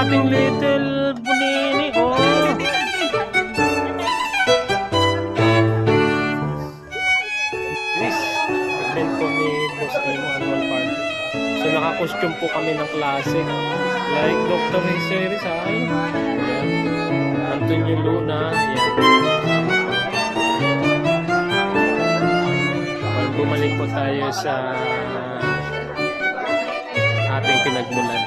ating little bunini. Oh. This event po ni Boss Imo annual party. So naka-costume po kami ng classic. Like Dr. Jose Rizal. Ayan. Antonio Luna. Ayan. Bumalik po tayo sa ating pinagmulan.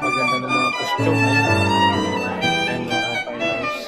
Maganda ng mga costume. Ayan mga kapayaws.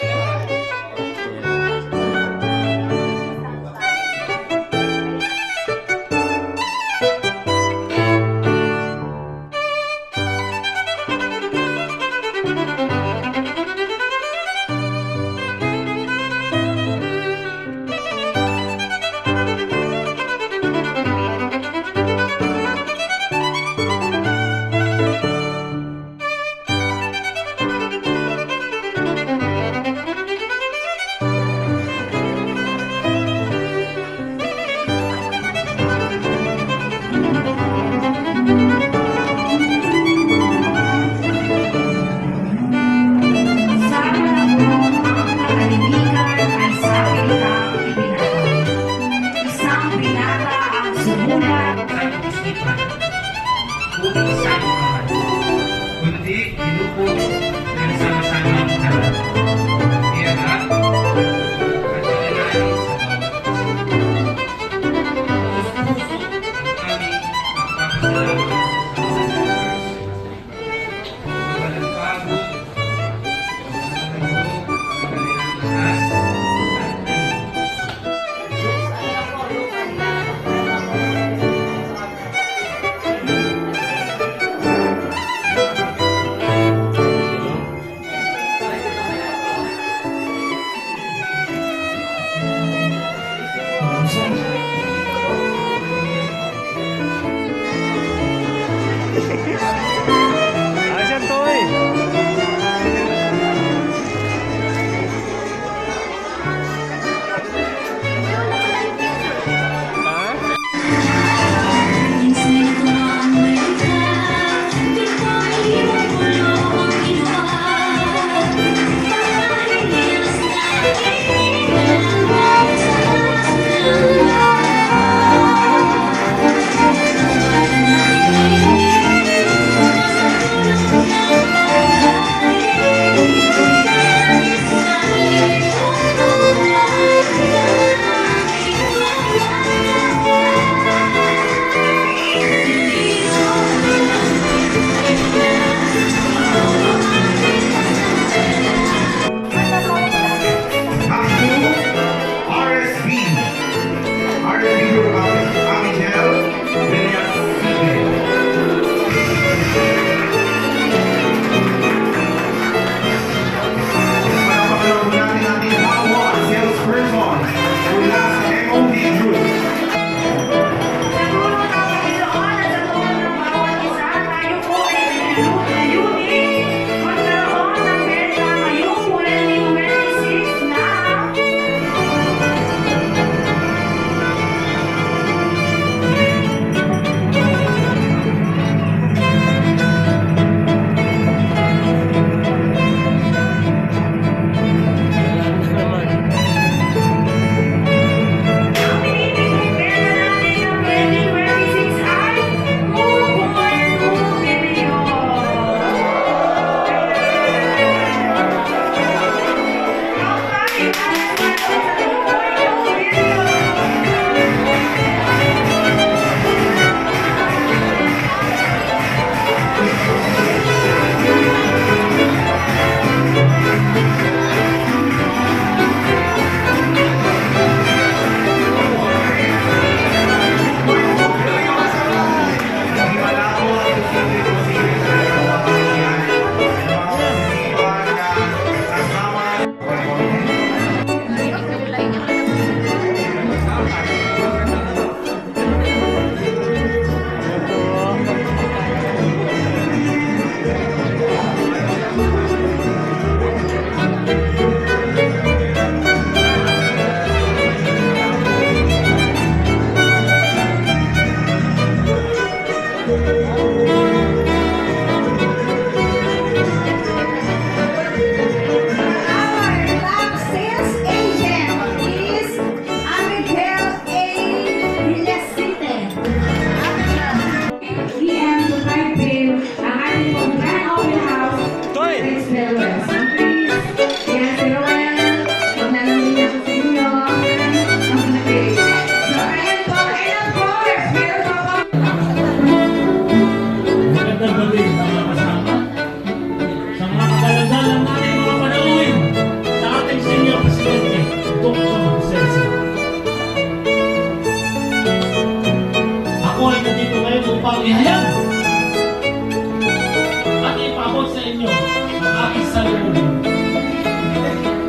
sa loob.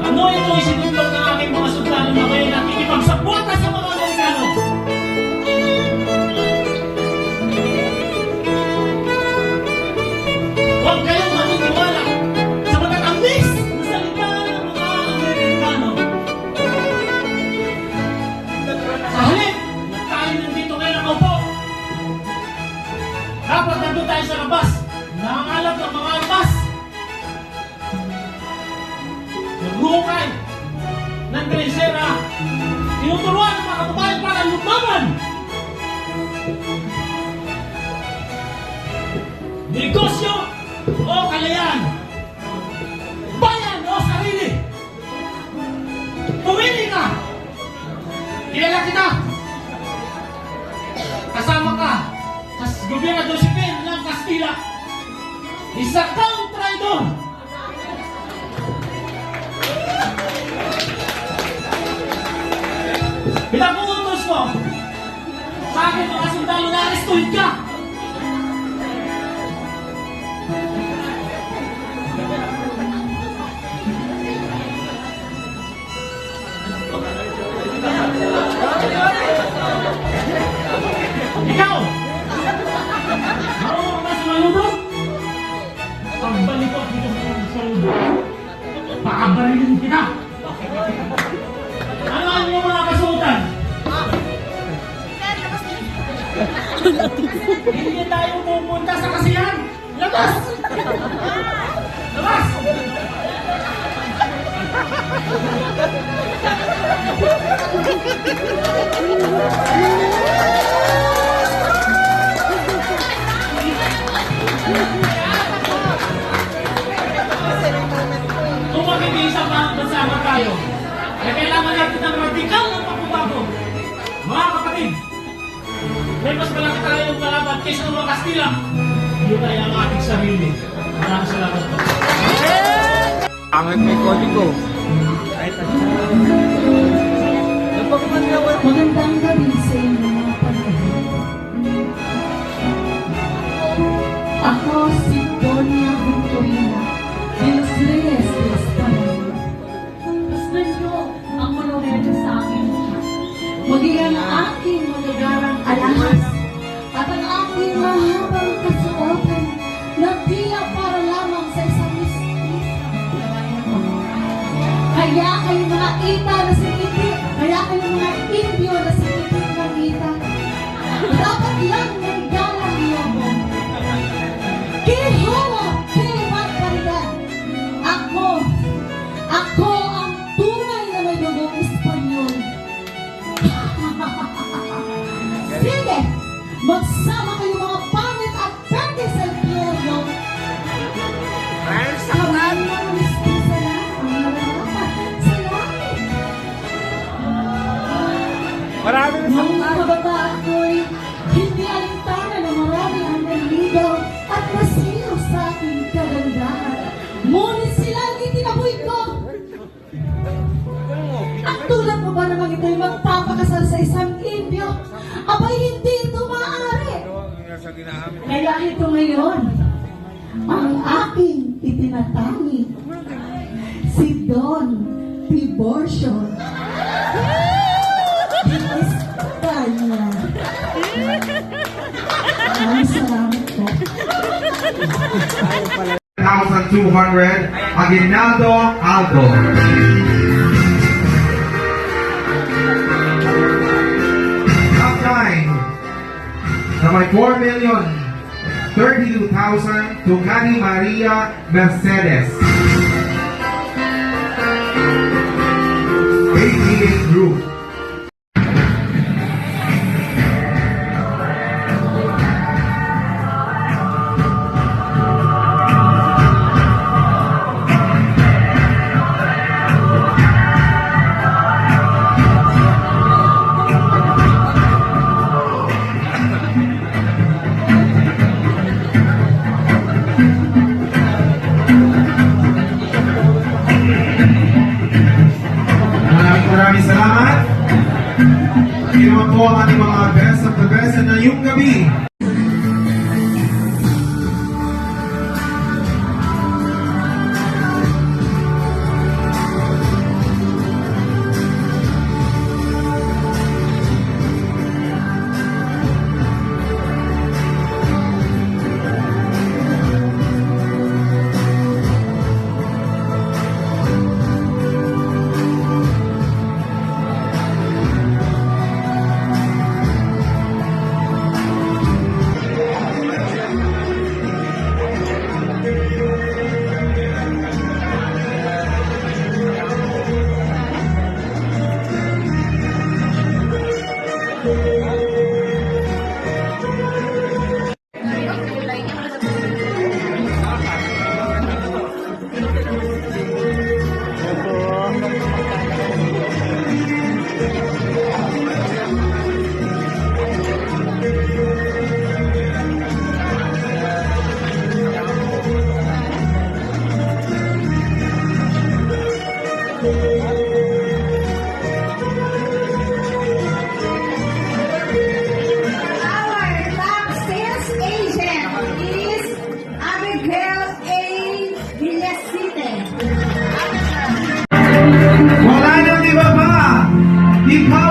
Ano ito isinuntok ng aking mga sundalo na kayo nakikipagsapota sa mga Amerikano? Huwag kayong maniniwala sa matatamis na salita ng mga Amerikano. Sa halip, tayo nandito ngayon nakaupo. Dapat nandun tayo sa labas. Nangangalap ng mga alpas. Naghukay ng gresera. Tinuturuan ng mga kababayan para lumaban. Negosyo o kalayaan. Bayan o sarili. Pumili ka. Kilala kita. Kasama ka sa gobyerno Josephine ng Castilla. Isa kang traidor. Pinapuutos mo sa akin mga sundalo na arestuhin ka. Ikaw! Marunong ka ba sa maludo? Pagbalik ko dito sa ludo, pakabarilin kita! Ano ang iyong mga kasuotan? Hindi tayo pupunta sa kasiyahan! Labas! Labas! Kung makikisa pa magsama tayo, ay kailangan natin ng radikal ng pagbabago. Mga kapatid, may mas malaki tayong malaban kaysa ng mga Kastila. Yun ay ang ating sarili. Maraming salamat po. Angat may kodi ko. Magandang gabi sa inyo mga panahon. Ako si Doña Victorina de los Reyes de España. Pasnan niyo ang monumento sa akin. Magiging ang aking magagarang alahas at ang aking mahabang kasuotan na tila para lamang sa isang kaya kayo mga ita na sikipit, kaya kayo mga Indio na sikipit ng ita. Dapat lang naggalang niyo mo. Kihawa, kihawa karidad. Ako ang tunay na may dugong Espanyol. Sige, magsama kayo mga pangit at pwede sa impyerno. Salamat. Marami na sa Nung kabataan ko'y hindi alintana na marami ang nanligaw at nasilaw sa aking kagandahan. Ngunit sila ang itinaboy ko. Ang tulad mo ba naman ito'y magpapakasal sa isang Indio? Abay, hindi ito maaari. Kaya ito ngayon, ang aking itinatangi, si Don Tiborcio. Espanya. Maraming salamat po. 1,200 Aguinaldo Aldo. Top 9 naman 4,032,000 to Cani Maria Mercedes. 88 Group. Maraming salamat. Ginawa po ang ating mga best of the best na ngayong gabi. Hip Hop